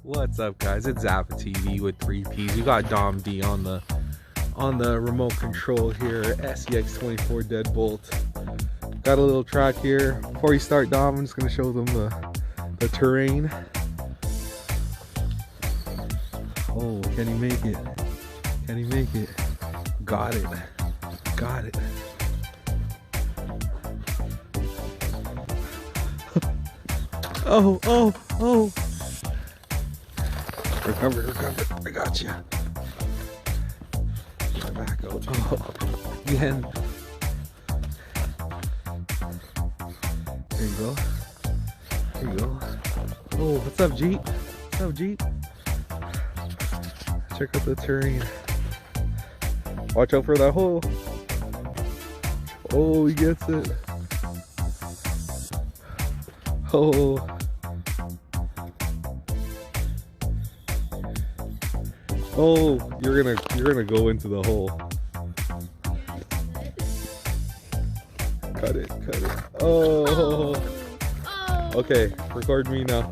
What's up, guys? It's Zappa TV with 3Ps. We got Dom D on the remote control here. SCX24 Deadbolt. Got a little track here. Before you start, Dom, I'm just gonna show them the terrain. Oh, can he make it? Can he make it? Got it. Got it. Oh. Recover. I got you. Back out. Oh, again. There you go. There you go. Oh, what's up, Jeep? What's up, Jeep? Check out the terrain. Watch out for that hole. Oh, he gets it. Oh. Oh, you're gonna go into the hole. Cut it. Oh. Okay, record me now.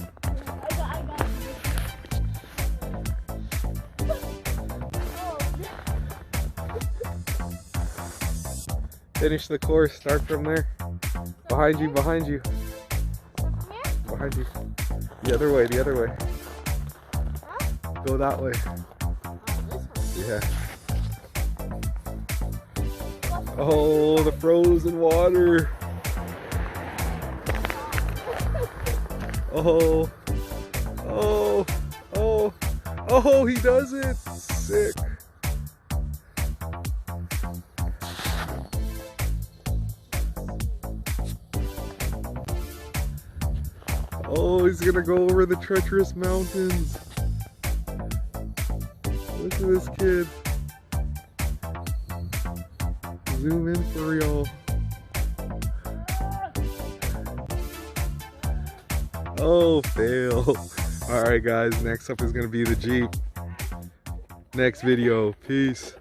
Finish the course, start from there. Behind you. Behind you. The other way. Go that way. Yeah. Oh, the frozen water. Oh, he does it. Sick. Oh, he's gonna go over the treacherous mountains. Look at this kid. Zoom in for real. Oh, fail. Alright guys, next up is gonna be the Jeep. Next video. Peace.